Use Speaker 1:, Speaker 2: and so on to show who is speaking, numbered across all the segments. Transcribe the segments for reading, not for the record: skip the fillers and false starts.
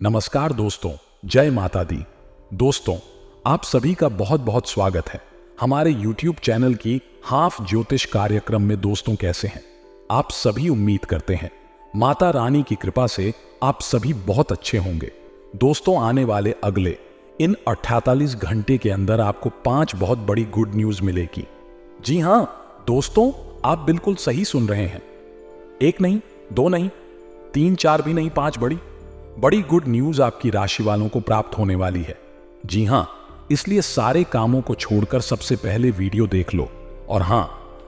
Speaker 1: नमस्कार दोस्तों, जय माता दी। दोस्तों, आप सभी का बहुत बहुत स्वागत है हमारे YouTube चैनल की हाफ ज्योतिष कार्यक्रम में। दोस्तों, कैसे हैं आप सभी? उम्मीद करते हैं माता रानी की कृपा से आप सभी बहुत अच्छे होंगे। दोस्तों, आने वाले अगले इन 48 घंटे के अंदर आपको 5 बहुत बड़ी गुड न्यूज मिलेगी। जी हां दोस्तों, आप बिल्कुल सही सुन रहे हैं। एक नहीं, दो नहीं, 3 4 भी नहीं, 5 बड़ी गुड न्यूज आपकी राशि वालों को प्राप्त होने वाली है। जी हां, इसलिए सारे कामों को छोड़कर सबसे पहले वीडियो देख लो। और हां,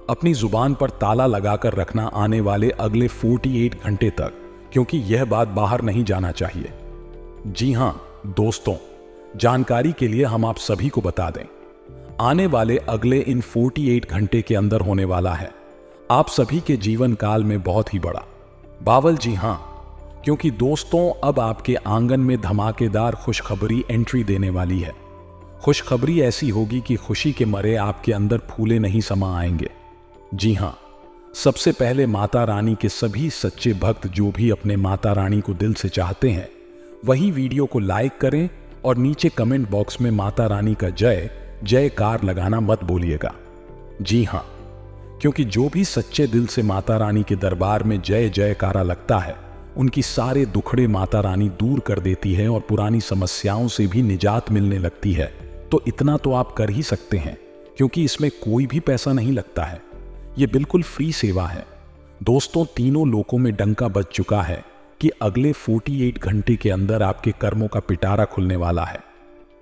Speaker 1: अपनी जुबान पर ताला लगाकर रखना आने वाले अगले 48 घंटे तक, क्योंकि यह बात बाहर नहीं जाना चाहिए। जी हां दोस्तों, जानकारी के लिए हम आप सभी को बता दें, आने वाले अगले इन 48 घंटे के अंदर होने वाला है आप सभी के जीवन काल में बहुत ही बड़ा बावल। जी हां, क्योंकि दोस्तों अब आपके आंगन में धमाकेदार खुशखबरी एंट्री देने वाली है। खुशखबरी ऐसी होगी कि खुशी के मारे आपके अंदर फूले नहीं समा आएंगे। जी हां, सबसे पहले माता रानी के सभी सच्चे भक्त जो भी अपने माता रानी को दिल से चाहते हैं, वही वीडियो को लाइक करें और नीचे कमेंट बॉक्स में माता रानी का जय जयकार लगाना मत भूलिएगा। जी हां, क्योंकि जो भी सच्चे दिल से माता रानी के दरबार में जय जयकारा लगता है, उनकी सारे दुखड़े माता रानी दूर कर देती है और पुरानी समस्याओं से भी निजात मिलने लगती है। तो इतना तो आप कर ही सकते हैं, क्योंकि इसमें कोई भी पैसा नहीं लगता है। ये बिल्कुल फ्री सेवा है। दोस्तों, तीनों लोकों में डंका बज चुका है कि अगले 48 घंटे के अंदर आपके कर्मों का पिटारा खुलने वाला है।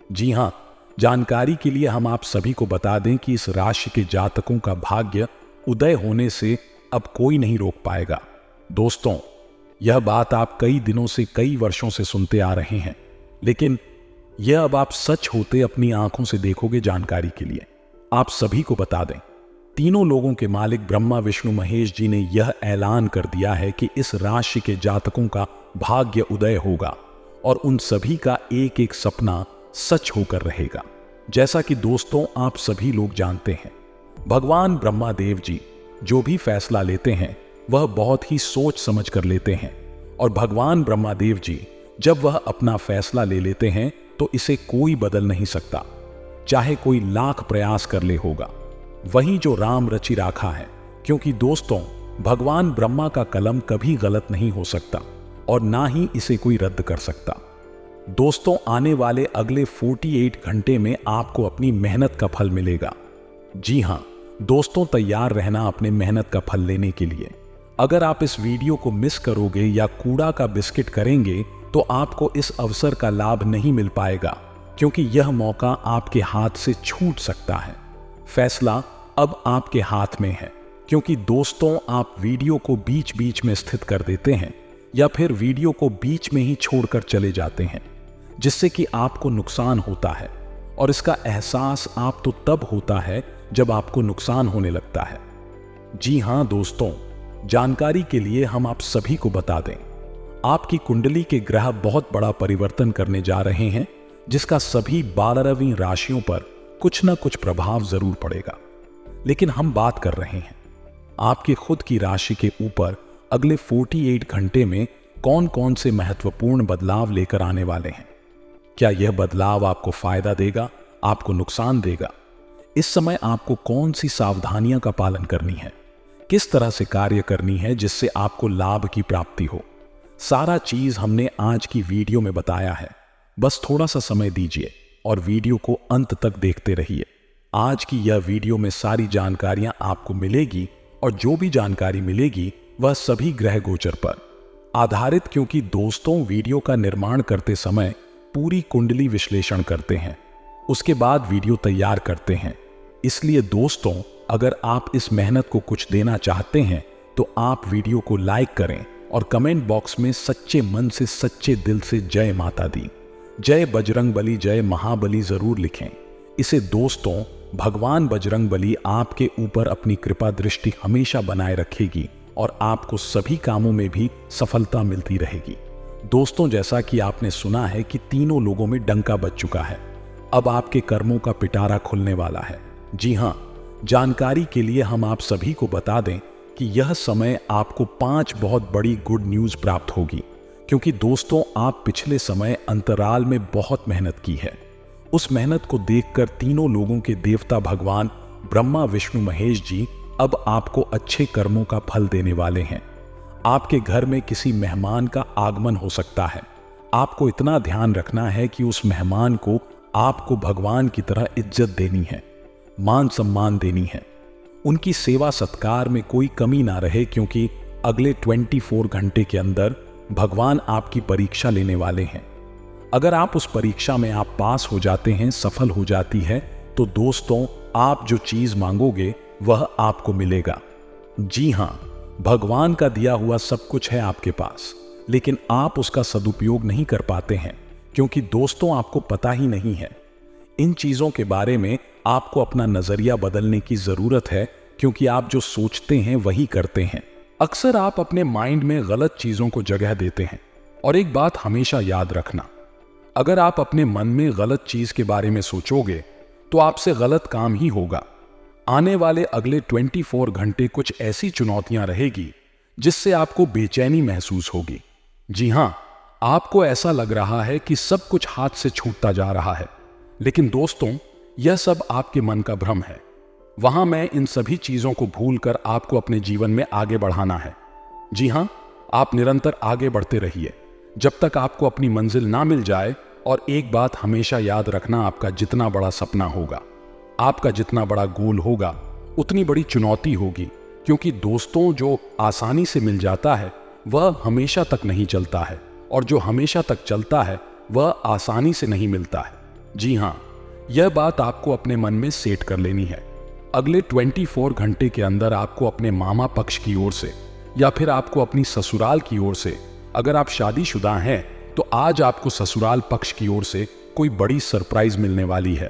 Speaker 1: जी हां, जानकारी के लिए हम आप सभी को बता दें कि इस राशि के जातकों का भाग्य उदय होने से अब कोई नहीं रोक पाएगा। दोस्तों, यह बात आप कई दिनों से, कई वर्षों से सुनते आ रहे हैं, लेकिन यह अब आप सच होते अपनी आंखों से देखोगे। जानकारी के लिए आप सभी को बता दें, तीनों लोगों के मालिक ब्रह्मा विष्णु महेश जी ने यह ऐलान कर दिया है कि इस राशि के जातकों का भाग्य उदय होगा और उन सभी का एक एक सपना सच होकर रहेगा। जैसा कि दोस्तों आप सभी लोग जानते हैं, भगवान ब्रह्मा देव जी जो भी फैसला लेते हैं वह बहुत ही सोच समझ कर लेते हैं। और भगवान ब्रह्मा देव जी जब वह अपना फैसला ले लेते हैं तो इसे कोई बदल नहीं सकता, चाहे कोई लाख प्रयास कर ले होगा। वही जो राम रचि राखा है, क्योंकि दोस्तों भगवान ब्रह्मा का कलम कभी गलत नहीं हो सकता और ना ही इसे कोई रद्द कर सकता। दोस्तों, आने वाले अगले 48 घंटे में आपको अपनी मेहनत का फल मिलेगा। जी हां दोस्तों, तैयार रहना अपने मेहनत का फल लेने के लिए। अगर आप इस वीडियो को मिस करोगे या कूड़ा का बिस्किट करेंगे तो आपको इस अवसर का लाभ नहीं मिल पाएगा, क्योंकि यह मौका आपके हाथ से छूट सकता है। फैसला अब आपके हाथ में है, क्योंकि दोस्तों आप वीडियो को बीच बीच में स्थित कर देते हैं या फिर वीडियो को बीच में ही छोड़कर चले जाते हैं, जिससे कि आपको नुकसान होता है। और इसका एहसास आप तो तब होता है जब आपको नुकसान होने लगता है। जी हां दोस्तों, जानकारी के लिए हम आप सभी को बता दें, आपकी कुंडली के ग्रह बहुत बड़ा परिवर्तन करने जा रहे हैं, जिसका सभी 12वीं राशियों पर कुछ ना कुछ प्रभाव जरूर पड़ेगा। लेकिन हम बात कर रहे हैं आपकी खुद की राशि के ऊपर अगले 48 घंटे में कौन कौन से महत्वपूर्ण बदलाव लेकर आने वाले हैं। क्या यह बदलाव आपको फायदा देगा, आपको नुकसान देगा? इस समय आपको कौन सी सावधानियां का पालन करनी है, किस तरह से कार्य करनी है जिससे आपको लाभ की प्राप्ति हो, सारा चीज हमने आज की वीडियो में बताया है। बस थोड़ा सा समय दीजिए और वीडियो को अंत तक देखते रहिए। आज की यह वीडियो में सारी जानकारियां आपको मिलेगी और जो भी जानकारी मिलेगी वह सभी ग्रह गोचर पर आधारित, क्योंकि दोस्तों वीडियो का निर्माण करते समय पूरी कुंडली विश्लेषण करते हैं, उसके बाद वीडियो तैयार करते हैं। इसलिए दोस्तों, अगर आप इस मेहनत को कुछ देना चाहते हैं तो आप वीडियो को लाइक करें और कमेंट बॉक्स में सच्चे मन से, सच्चे दिल से जय माता दी, जय बजरंग बली, जय महाबली जरूर लिखें। इसे दोस्तों भगवान बजरंग बली आपके ऊपर अपनी कृपा दृष्टि हमेशा बनाए रखेगी और आपको सभी कामों में भी सफलता मिलती रहेगी। दोस्तों, जैसा कि आपने सुना है कि तीनों लोगों में डंका बज चुका है, अब आपके कर्मों का पिटारा खुलने वाला है। जी हां, जानकारी के लिए हम आप सभी को बता दें कि यह समय आपको 5 बहुत बड़ी गुड न्यूज प्राप्त होगी, क्योंकि दोस्तों आप पिछले समय अंतराल में बहुत मेहनत की है। उस मेहनत को देखकर तीनों लोगों के देवता भगवान ब्रह्मा विष्णु महेश जी अब आपको अच्छे कर्मों का फल देने वाले हैं। आपके घर में किसी मेहमान का आगमन हो सकता है। आपको इतना ध्यान रखना है कि उस मेहमान को आपको भगवान की तरह इज्जत देनी है, मान सम्मान देनी है। उनकी सेवा सत्कार में कोई कमी ना रहे, क्योंकि अगले 24 घंटे के अंदर भगवान आपकी परीक्षा लेने वाले हैं। अगर आप उस परीक्षा में आप पास हो जाते हैं, सफल हो जाती है, तो दोस्तों आप जो चीज मांगोगे वह आपको मिलेगा। जी हाँ, भगवान का दिया हुआ सब कुछ है आपके पास, लेकिन आप उसका सदुपयोग नहीं कर पाते हैं, क्योंकि दोस्तों आपको पता ही नहीं है। इन चीजों के बारे में आपको अपना नजरिया बदलने की जरूरत है, क्योंकि आप जो सोचते हैं वही करते हैं। अक्सर आप अपने माइंड में गलत चीजों को जगह देते हैं। और एक बात हमेशा याद रखना, अगर आप अपने मन में गलत चीज के बारे में सोचोगे तो आपसे गलत काम ही होगा। आने वाले अगले 24 घंटे कुछ ऐसी चुनौतियां रहेगी जिससे आपको बेचैनी महसूस होगी। जी हां, आपको ऐसा लग रहा है कि सब कुछ हाथ से छूटता जा रहा है, लेकिन दोस्तों यह सब आपके मन का भ्रम है। वहां मैं इन सभी चीजों को भूलकर आपको अपने जीवन में आगे बढ़ाना है। जी हां, आप निरंतर आगे बढ़ते रहिए जब तक आपको अपनी मंजिल ना मिल जाए। और एक बात हमेशा याद रखना, आपका जितना बड़ा सपना होगा, आपका जितना बड़ा गोल होगा, उतनी बड़ी चुनौती होगी। क्योंकि दोस्तों जो आसानी से मिल जाता है वह हमेशा तक नहीं चलता है, और जो हमेशा तक चलता है वह आसानी से नहीं मिलता है। जी हां, यह बात आपको अपने मन में सेट कर लेनी है। अगले 24 घंटे के अंदर आपको अपने मामा पक्ष की ओर से या फिर आपको अपनी ससुराल की ओर से, अगर आप शादीशुदा हैं तो आज आपको ससुराल पक्ष की ओर से कोई बड़ी सरप्राइज मिलने वाली है।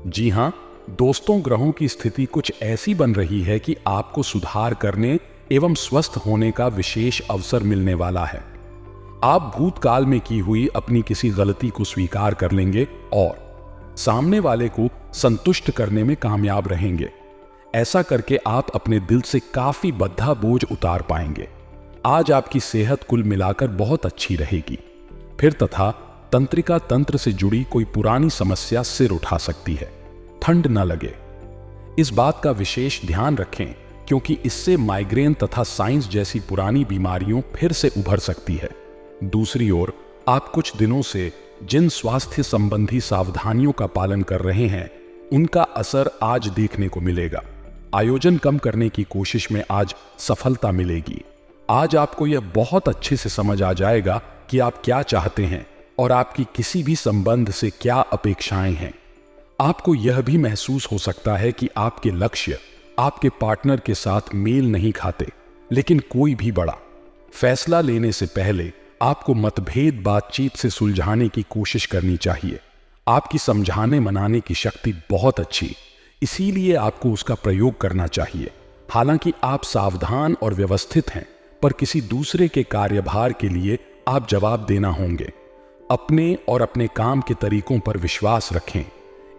Speaker 1: जी हां दोस्तों, ग्रहों की स्थिति कुछ ऐसी बन रही है कि आपको सुधार करने एवं स्वस्थ होने का विशेष अवसर मिलने वाला है। आप भूतकाल में की हुई अपनी किसी गलती को स्वीकार कर लेंगे और सामने वाले को संतुष्ट करने में कामयाब रहेंगे। ऐसा करके आप अपने दिल से काफी बद्धा बोझ उतार पाएंगे। आज आपकी सेहत कुल मिलाकर बहुत अच्छी रहेगी। फिर तथा तंत्रिका तंत्र से जुड़ी कोई पुरानी समस्या सिर उठा सकती है। ठंड न लगे, इस बात का विशेष ध्यान रखें, क्योंकि इससे माइग्रेन तथा साइंस जैसी पुरानी बीमारियों फिर से उभर सकती है। दूसरी ओर आप कुछ दिनों से जिन स्वास्थ्य संबंधी सावधानियों का पालन कर रहे हैं, उनका असर आज देखने को मिलेगा। आयोजन कम करने की कोशिश में आज सफलता मिलेगी। आज आपको यह बहुत अच्छे से समझ आ जाएगा कि आप क्या चाहते हैं और आपकी किसी भी संबंध से क्या अपेक्षाएं हैं। आपको यह भी महसूस हो सकता है कि आपके लक्ष्य आपके पार्टनर के साथ मेल नहीं खाते, लेकिन कोई भी बड़ा फैसला लेने से पहले आपको मतभेद बातचीत से सुलझाने की कोशिश करनी चाहिए। आपकी समझाने मनाने की शक्ति बहुत अच्छी, इसीलिए आपको उसका प्रयोग करना चाहिए। हालांकि आप सावधान और व्यवस्थित हैं, पर किसी दूसरे के कार्यभार के लिए आप जवाब देना होंगे। अपने और अपने काम के तरीकों पर विश्वास रखें।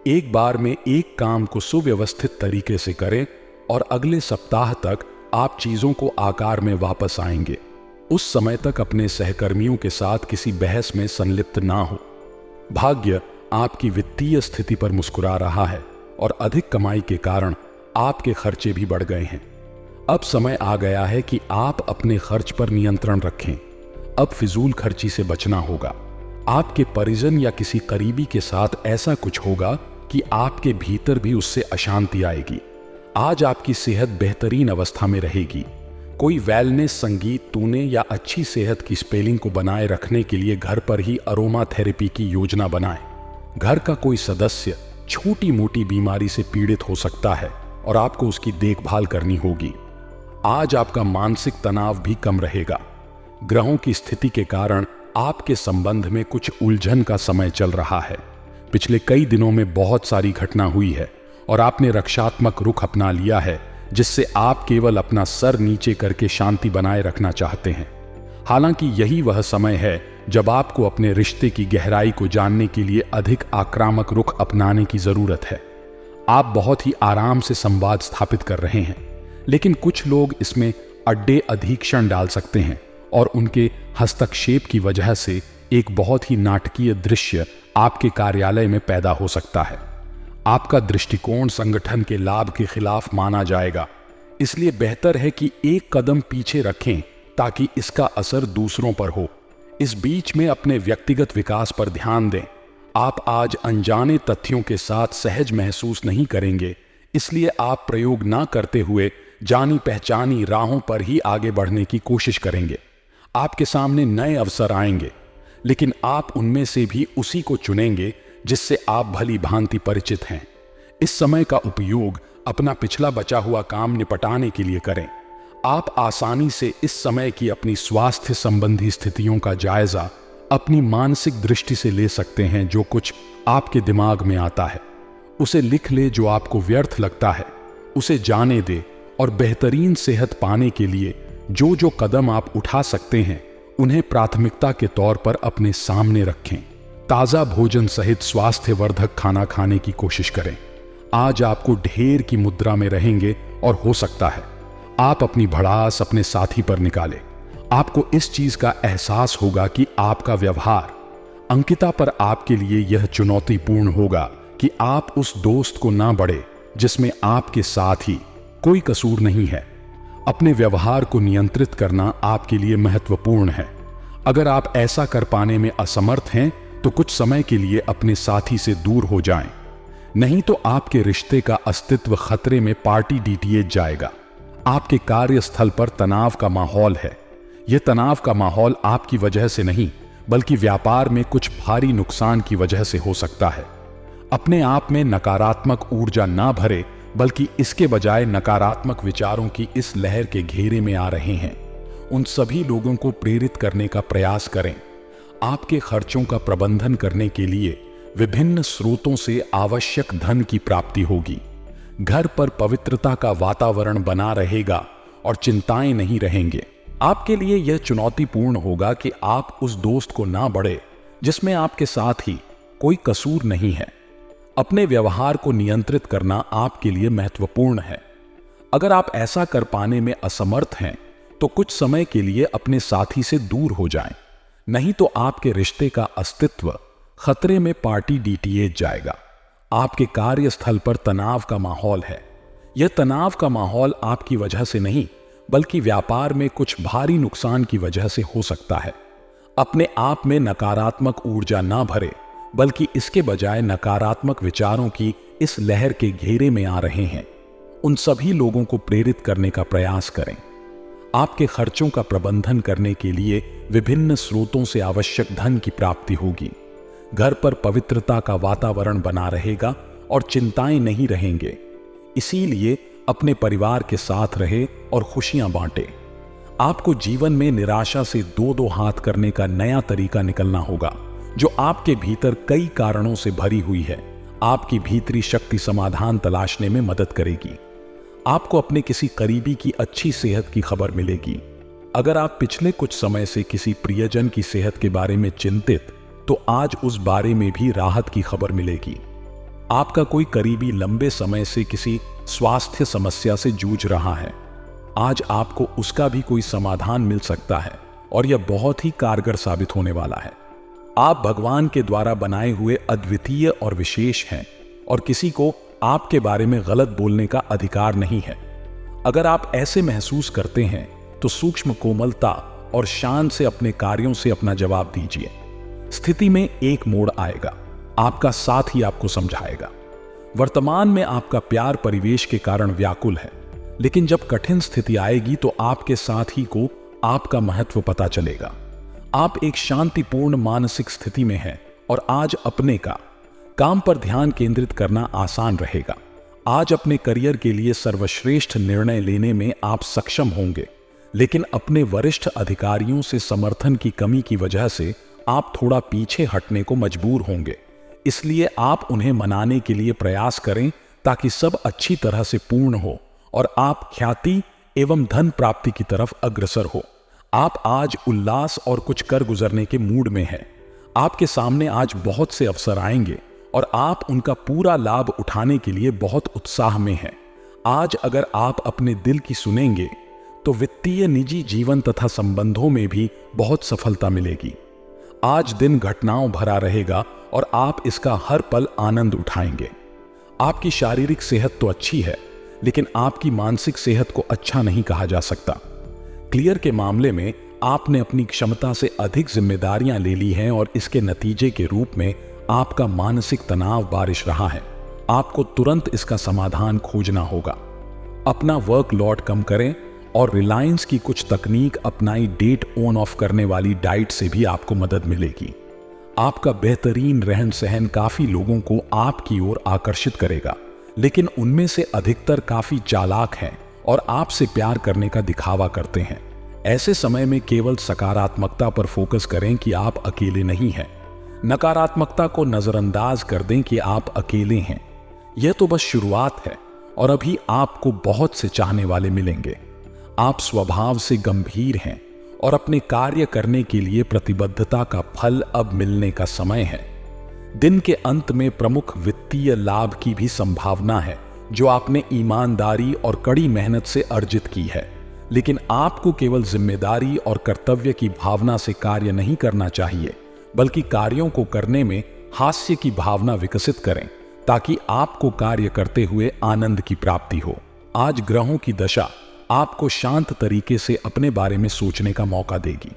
Speaker 1: एक बार में एक काम को सुव्यवस्थित तरीके से करें और अगले सप्ताह तक आप चीजों को आकार में वापस आएंगे। उस समय तक अपने सहकर्मियों के साथ किसी बहस में संलिप्त ना हो। भाग्य आपकी वित्तीय स्थिति पर मुस्कुरा रहा है और अधिक कमाई के कारण आपके खर्चे भी बढ़ गए हैं। अब समय आ गया है कि आप अपने खर्च पर नियंत्रण रखें। अब फिजूल खर्ची से बचना होगा। आपके परिजन या किसी करीबी के साथ ऐसा कुछ होगा कि आपके भीतर भी उससे अशांति आएगी। आज आपकी सेहत बेहतरीन अवस्था में रहेगी। कोई वेलनेस, संगीत, तूने या अच्छी सेहत की स्पेलिंग को बनाए रखने के लिए घर पर ही अरोमा थेरेपी की योजना बनाएं। घर का कोई सदस्य छोटी मोटी बीमारी से पीड़ित हो सकता है और आपको उसकी देखभाल करनी होगी। आज आपका मानसिक तनाव भी कम रहेगा। ग्रहों की स्थिति के कारण आपके संबंध में कुछ उलझन का समय चल रहा है। पिछले कई दिनों में बहुत सारी घटना हुई है और आपने रक्षात्मक रुख अपना लिया है, जिससे आप केवल अपना सर नीचे करके शांति बनाए रखना चाहते हैं। हालांकि यही वह समय है जब आपको अपने रिश्ते की गहराई को जानने के लिए अधिक आक्रामक रुख अपनाने की जरूरत है। आप बहुत ही आराम से संवाद स्थापित कर रहे हैं, लेकिन कुछ लोग इसमें अड्डे अधीक्षण डाल सकते हैं और उनके हस्तक्षेप की वजह से एक बहुत ही नाटकीय दृश्य आपके कार्यालय में पैदा हो सकता है। आपका दृष्टिकोण संगठन के लाभ के खिलाफ माना जाएगा, इसलिए बेहतर है कि एक कदम पीछे रखें ताकि इसका असर दूसरों पर हो। इस बीच में अपने व्यक्तिगत विकास पर ध्यान दें। आप आज अनजाने तथ्यों के साथ सहज महसूस नहीं करेंगे, इसलिए आप प्रयोग ना करते हुए जानी पहचानी राहों पर ही आगे बढ़ने की कोशिश करेंगे। आपके सामने नए अवसर आएंगे, लेकिन आप उनमें से भी उसी को चुनेंगे जिससे आप भली भांति परिचित हैं। इस समय का उपयोग अपना पिछला बचा हुआ काम निपटाने के लिए करें। आप आसानी से इस समय की अपनी स्वास्थ्य संबंधी स्थितियों का जायजा अपनी मानसिक दृष्टि से ले सकते हैं। जो कुछ आपके दिमाग में आता है उसे लिख ले, जो आपको व्यर्थ लगता है उसे जाने दे, और बेहतरीन सेहत पाने के लिए जो जो कदम आप उठा सकते हैं उन्हें प्राथमिकता के तौर पर अपने सामने रखें। ताज़ा भोजन सहित स्वास्थ्यवर्धक खाना खाने की कोशिश करें। आज आपको ढेर की मुद्रा में रहेंगे और हो सकता है आप अपनी भड़ास अपने साथी पर निकालें। आपको इस चीज का एहसास होगा कि आपका व्यवहार अंकिता पर आपके लिए यह चुनौतीपूर्ण होगा कि आप उस दोस्त को ना बढ़े जिसमें आपके साथ ही कोई कसूर नहीं है। अपने व्यवहार को नियंत्रित करना आपके लिए महत्वपूर्ण है। अगर आप ऐसा कर पाने में असमर्थ हैं तो कुछ समय के लिए अपने साथी से दूर हो जाएं, नहीं तो आपके रिश्ते का अस्तित्व खतरे में पार्टी डीटीएच जाएगा। आपके कार्यस्थल पर तनाव का माहौल है। यह तनाव का माहौल आपकी वजह से नहीं बल्कि व्यापार में कुछ भारी नुकसान की वजह से हो सकता है। अपने आप में नकारात्मक ऊर्जा ना भरे, बल्कि इसके बजाय नकारात्मक विचारों की इस लहर के घेरे में आ रहे हैं उन सभी लोगों को प्रेरित करने का प्रयास करें। आपके खर्चों का प्रबंधन करने के लिए विभिन्न स्रोतों से आवश्यक धन की प्राप्ति होगी। घर पर पवित्रता का वातावरण बना रहेगा और चिंताएं नहीं रहेंगे। आपके लिए यह चुनौतीपूर्ण होगा कि आप उस दोस्त को ना बढ़े जिसमें आपके साथ ही कोई कसूर नहीं है। अपने व्यवहार को नियंत्रित करना आपके लिए महत्वपूर्ण है। अगर आप ऐसा कर पाने में असमर्थ हैं तो कुछ समय के लिए अपने साथी से दूर हो जाएं, नहीं तो आपके रिश्ते का अस्तित्व खतरे में पार्टी डीटीएच जाएगा। आपके कार्यस्थल पर तनाव का माहौल है। यह तनाव का माहौल आपकी वजह से नहीं बल्कि व्यापार में कुछ भारी नुकसान की वजह से हो सकता है। अपने आप में नकारात्मक ऊर्जा ना भरे, बल्कि इसके बजाय नकारात्मक विचारों की इस लहर के घेरे में आ रहे हैं उन सभी लोगों को प्रेरित करने का प्रयास करें। आपके खर्चों का प्रबंधन करने के लिए विभिन्न स्रोतों से आवश्यक धन की प्राप्ति होगी। घर पर पवित्रता का वातावरण बना रहेगा और चिंताएं नहीं रहेंगे। इसीलिए अपने परिवार के साथ रहे और खुशियां बांटे। आपको जीवन में निराशा से दो दो हाथ करने का नया तरीका निकलना होगा जो आपके भीतर कई कारणों से भरी हुई है। आपकी भीतरी शक्ति समाधान तलाशने में मदद करेगी। आपको अपने किसी करीबी की अच्छी सेहत की खबर मिलेगी। अगर आप पिछले कुछ समय से किसी प्रियजन की सेहत के बारे में चिंतित, तो आज उस बारे में भी राहत की खबर मिलेगी। आपका कोई करीबी लंबे समय से किसी स्वास्थ्य समस्या से जूझ रहा है, आज आपको उसका भी कोई समाधान मिल सकता है और यह बहुत ही कारगर साबित होने वाला है। आप भगवान के द्वारा बनाए हुए अद्वितीय और विशेष हैं और किसी को आपके बारे में गलत बोलने का अधिकार नहीं है। अगर आप ऐसे महसूस करते हैं तो सूक्ष्म कोमलता और शान से अपने कार्यों से अपना जवाब दीजिए। स्थिति में एक मोड़ आएगा, आपका साथ ही आपको समझाएगा। वर्तमान में आपका प्यार परिवेश के कारण व्याकुल है, लेकिन जब कठिन स्थिति आएगी तो आपके साथी को आपका महत्व पता चलेगा। आप एक शांतिपूर्ण मानसिक स्थिति में हैं और आज अपने काम पर ध्यान केंद्रित करना आसान रहेगा। आज अपने करियर के लिए सर्वश्रेष्ठ निर्णय लेने में आप सक्षम होंगे, लेकिन अपने वरिष्ठ अधिकारियों से समर्थन की कमी की वजह से आप थोड़ा पीछे हटने को मजबूर होंगे। इसलिए आप उन्हें मनाने के लिए प्रयास करें ताकि सब अच्छी तरह से पूर्ण हो और आप ख्याति एवं धन प्राप्ति की तरफ अग्रसर हो। आप आज उल्लास और कुछ कर गुजरने के मूड में हैं। आपके सामने आज बहुत से अवसर आएंगे और आप उनका पूरा लाभ उठाने के लिए बहुत उत्साह में हैं। आज अगर आप अपने दिल की सुनेंगे तो वित्तीय निजी जीवन तथा संबंधों में भी बहुत सफलता मिलेगी। आज दिन घटनाओं भरा रहेगा और आप इसका हर पल आनंद उठाएंगे। आपकी शारीरिक सेहत तो अच्छी है, लेकिन आपकी मानसिक सेहत को अच्छा नहीं कहा जा सकता। क्लियर के मामले में आपने अपनी क्षमता से अधिक जिम्मेदारियां ले ली हैं और इसके नतीजे के रूप में आपका मानसिक तनाव बारिश रहा है। आपको तुरंत इसका समाधान खोजना होगा। अपना वर्क लोड कम करें और रिलायंस की कुछ तकनीक अपनाई डेट ऑन ऑफ करने वाली डाइट से भी आपको मदद मिलेगी। आपका बेहतरीन रहन सहन काफी लोगों को आपकी ओर आकर्षित करेगा, लेकिन उनमें से अधिकतर काफी चालाक हैं और आपसे प्यार करने का दिखावा करते हैं। ऐसे समय में केवल सकारात्मकता पर फोकस करें कि आप अकेले नहीं हैं। नकारात्मकता को नजरअंदाज कर दें कि आप अकेले हैं। यह तो बस शुरुआत है और अभी आपको बहुत से चाहने वाले मिलेंगे। आप स्वभाव से गंभीर हैं और अपने कार्य करने के लिए प्रतिबद्धता का फल अब मिलने का समय है। दिन के अंत में प्रमुख वित्तीय लाभ की भी संभावना है, जो आपने ईमानदारी और कड़ी मेहनत से अर्जित की है। लेकिन आपको केवल जिम्मेदारी और कर्तव्य की भावना से कार्य नहीं करना चाहिए, बल्कि कार्यों को करने में हास्य की भावना विकसित करें, ताकि आपको कार्य करते हुए आनंद की प्राप्ति हो। आज ग्रहों की दशा आपको शांत तरीके से अपने बारे में सोचने का मौका देगी।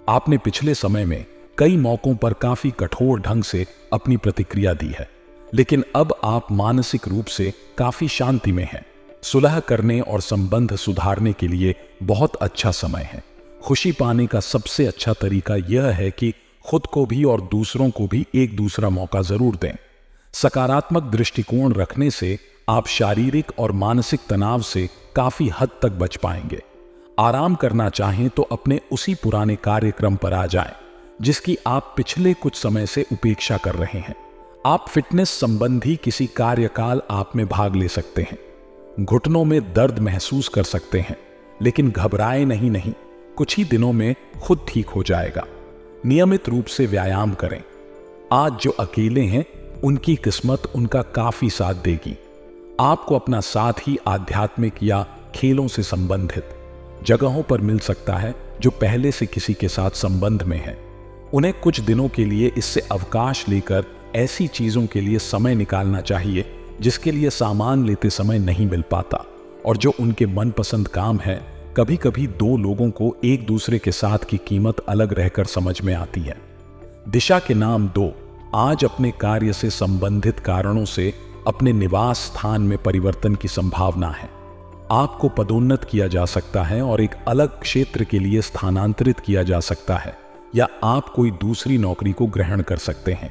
Speaker 1: आपने पिछले समय में कई मौकों पर काफी कठोर ढंग से अपनी प्रतिक्रिया दी है, लेकिन अब आप मानसिक रूप से काफी शांति में हैं। सुलह करने और संबंध सुधारने के लिए बहुत अच्छा समय है। खुशी पाने का सबसे अच्छा तरीका यह है कि खुद को भी और दूसरों को भी एक दूसरा मौका जरूर दें। सकारात्मक दृष्टिकोण रखने से आप शारीरिक और मानसिक तनाव से काफी हद तक बच पाएंगे। आराम करना चाहें तो अपने उसी पुराने कार्यक्रम पर आ जाएं, जिसकी आप पिछले कुछ समय से उपेक्षा कर रहे हैं। आप फिटनेस संबंधी किसी कार्यकाल आप में भाग ले सकते हैं। घुटनों में दर्द महसूस कर सकते हैं, लेकिन घबराए नहीं, कुछ ही दिनों में खुद ठीक हो जाएगा। नियमित रूप से व्यायाम करें। आज जो अकेले हैं, उनकी किस्मत उनका काफी साथ देगी। आपको अपना साथ ही आध्यात्मिक या खेलों से संबंधित जगहों पर मिल सकता है, जो पहले से किसी के साथ संबंध में है। उन्हें कुछ दिनों के लिए इससे अवकाश लेकर ऐसी चीजों के लिए समय निकालना चाहिए जिसके लिए सामान लेते समय नहीं मिल पाता, और जो उनके मनपसंद काम है। कभी कभी दो लोगों को एक दूसरे के साथ की कीमत अलग रहकर समझ में आती है। दिशा के नाम 2। आज अपने कार्य से संबंधित कारणों से अपने निवास स्थान में परिवर्तन की संभावना है। आपको पदोन्नत किया जा सकता है और एक अलग क्षेत्र के लिए स्थानांतरित किया जा सकता है, या आप कोई दूसरी नौकरी को ग्रहण कर सकते हैं।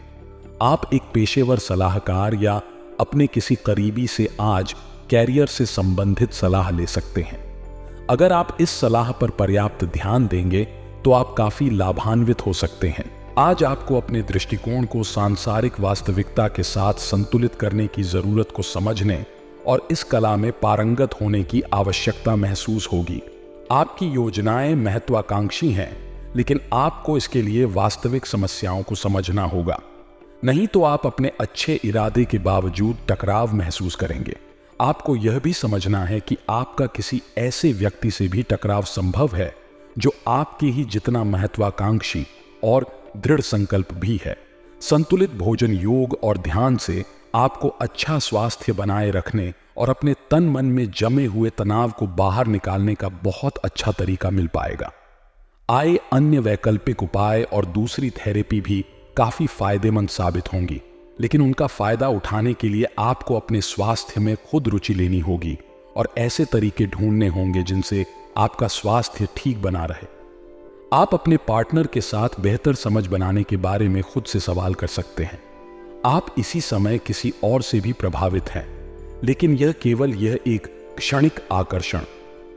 Speaker 1: आप एक पेशेवर सलाहकार या अपने किसी करीबी से आज कैरियर से संबंधित सलाह ले सकते हैं। अगर आप इस सलाह पर पर्याप्त ध्यान देंगे तो आप काफी लाभान्वित हो सकते हैं। आज आपको अपने दृष्टिकोण को सांसारिक वास्तविकता के साथ संतुलित करने की जरूरत को समझने और इस कला में पारंगत होने की आवश्यकता महसूस होगी। आपकी योजनाएं महत्वाकांक्षी हैं, लेकिन आपको इसके लिए वास्तविक समस्याओं को समझना होगा, नहीं तो आप अपने अच्छे इरादे के बावजूद टकराव महसूस करेंगे। आपको यह भी समझना है कि आपका किसी ऐसे व्यक्ति से भी टकराव संभव है जो आपके ही जितना महत्वाकांक्षी और दृढ़ संकल्प भी है। संतुलित भोजन, योग और ध्यान से आपको अच्छा स्वास्थ्य बनाए रखने और अपने तन मन में जमे हुए तनाव को बाहर निकालने का बहुत अच्छा तरीका मिल पाएगा। अन्य वैकल्पिक उपाय और दूसरी थेरेपी भी काफी फायदेमंद साबित होंगी, लेकिन उनका फायदा उठाने के लिए आपको अपने स्वास्थ्य में खुद रुचि लेनी होगी और ऐसे तरीके ढूंढने होंगे जिनसे आपका स्वास्थ्य ठीक बना रहे। आप अपने पार्टनर के साथ बेहतर समझ बनाने के बारे में खुद से सवाल कर सकते हैं। आप इसी समय किसी और से भी प्रभावित हैं, लेकिन यह एक क्षणिक आकर्षण।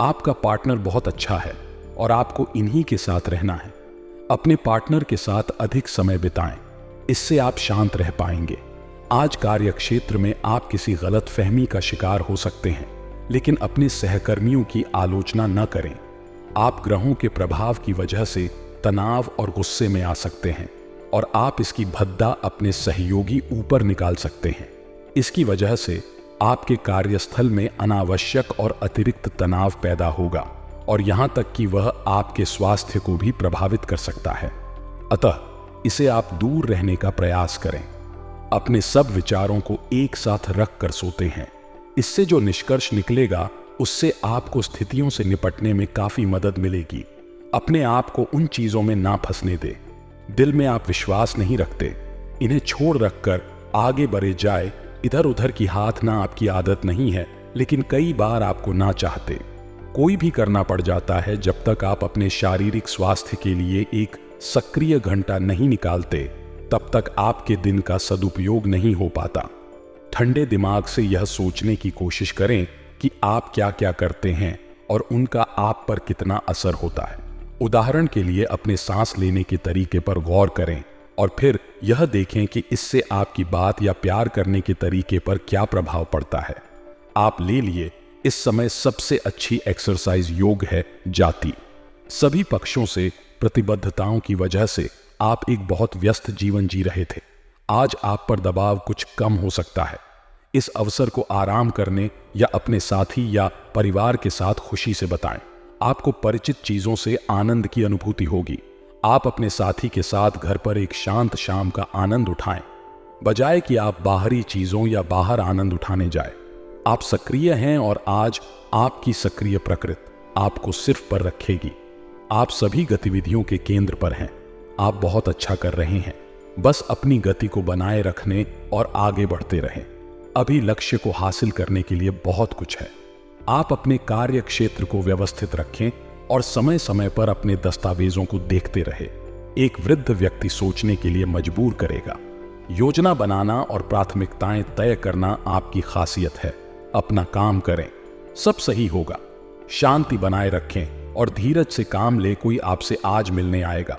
Speaker 1: आपका पार्टनर बहुत अच्छा है और आपको इन्हीं के साथ रहना है। अपने पार्टनर के साथ अधिक समय बिताएं, इससे आप शांत रह पाएंगे। आज कार्य क्षेत्र में आप किसी गलत फहमी का शिकार हो सकते हैं, लेकिन अपने सहकर्मियों की आलोचना न करें। आप ग्रहों के प्रभाव की वजह से तनाव और गुस्से में आ सकते हैं और आप इसकी भद्दा अपने सहयोगी ऊपर निकाल सकते हैं। इसकी वजह से आपके कार्यस्थल में अनावश्यक और अतिरिक्त तनाव पैदा होगा और यहां तक कि वह आपके स्वास्थ्य को भी प्रभावित कर सकता है। अतः इसे आप दूर रहने का प्रयास करें। अपने सब विचारों को एक साथ रख कर सोते हैं। इससे जो निष्कर्ष निकलेगा उससे आपको स्थितियों से निपटने में काफी मदद मिलेगी। अपने आप को उन चीजों में ना फंसने दे। दिल में आप विश्वास नहीं रखते, इन्हें छोड़ रखकर आगे बढ़े जाए। इधर उधर की हाथ ना आपकी आदत नहीं है, लेकिन कई बार आपको ना चाहते कोई भी करना पड़ जाता है। जब तक आप अपने शारीरिक स्वास्थ्य के लिए एक सक्रिय घंटा नहीं निकालते, तब तक आपके दिन का सदुपयोग नहीं हो पाता। ठंडे दिमाग से यह सोचने की कोशिश करें कि आप क्या क्या करते हैं और उनका आप पर कितना असर होता है। उदाहरण के लिए अपने सांस लेने के तरीके पर गौर करें और फिर यह देखें कि इससे आपकी बात या प्यार करने के तरीके पर क्या प्रभाव पड़ता है। आप ले लिए इस समय सबसे अच्छी एक्सरसाइज योग है जाति। सभी पक्षों से प्रतिबद्धताओं की वजह से आप एक बहुत व्यस्त जीवन जी रहे थे। आज आप पर दबाव कुछ कम हो सकता है। इस अवसर को आराम करने या अपने साथी या परिवार के साथ खुशी से बताएं। आपको परिचित चीजों से आनंद की अनुभूति होगी। आप अपने साथी के साथ घर पर एक शांत शाम का आनंद उठाएं, बजाय कि आप बाहरी चीजों या बाहर आनंद उठाने जाएं। आप सक्रिय हैं और आज आपकी सक्रिय प्रकृति आपको सिर्फ पर रखेगी। आप सभी गतिविधियों के केंद्र पर हैं। आप बहुत अच्छा कर रहे हैं। बस अपनी गति को बनाए रखने और आगे बढ़ते रहें। अभी लक्ष्य को हासिल करने के लिए बहुत कुछ है। आप अपने कार्य क्षेत्र को व्यवस्थित रखें और समय समय पर अपने दस्तावेजों को देखते रहे। एक वृद्ध व्यक्ति सोचने के लिए मजबूर करेगा। योजना बनाना और प्राथमिकताएं तय करना आपकी खासियत है। अपना काम करें, सब सही होगा। शांति बनाए रखें और धीरज से काम ले। कोई आपसे आज मिलने आएगा।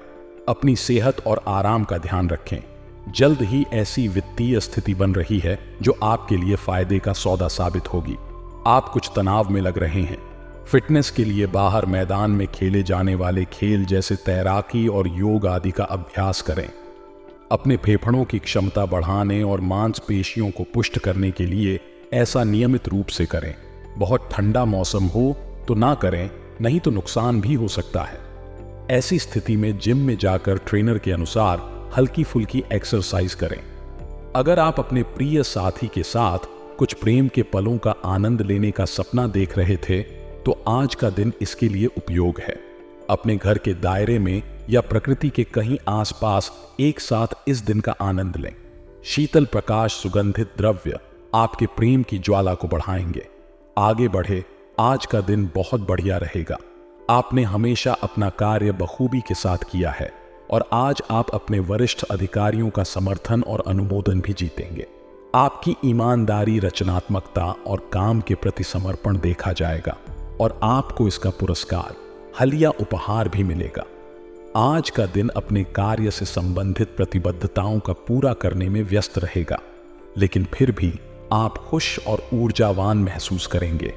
Speaker 1: अपनी सेहत और आराम का ध्यान रखें। जल्द ही ऐसी वित्तीय स्थिति बन रही है जो आपके लिए फायदे का सौदा साबित होगी। आप कुछ तनाव में लग रहे हैं। फिटनेस के लिए बाहर मैदान में खेले जाने वाले खेल जैसे तैराकी और योग आदि का अभ्यास करें। अपने फेफड़ों की क्षमता बढ़ाने और मांसपेशियों को पुष्ट करने के लिए ऐसा नियमित रूप से करें। बहुत ठंडा मौसम हो तो ना करें, नहीं तो नुकसान भी हो सकता है। ऐसी स्थिति में जिम में जाकर ट्रेनर के अनुसार हल्की फुल्की एक्सरसाइज करें। अगर आप अपने प्रिय साथी के साथ कुछ प्रेम के पलों का आनंद लेने का सपना देख रहे थे, तो आज का दिन इसके लिए उपयोग है। अपने घर के दायरे में या प्रकृति के कहीं आसपास एक साथ इस दिन का आनंद लें। शीतल प्रकाश सुगंधित द्रव्य आपके प्रेम की ज्वाला को बढ़ाएंगे। आगे बढ़े, आज का दिन बहुत बढ़िया रहेगा। आपने हमेशा अपना कार्य बखूबी के साथ किया है और आज आप अपने वरिष्ठ अधिकारियों का समर्थन और अनुमोदन भी जीतेंगे। आपकी ईमानदारी, रचनात्मकता और काम के प्रति समर्पण देखा जाएगा और आपको इसका पुरस्कार हल या उपहार भी मिलेगा। आज का दिन अपने कार्य से संबंधित प्रतिबद्धताओं का पूरा करने में व्यस्त रहेगा, लेकिन फिर भी आप खुश और ऊर्जावान महसूस करेंगे।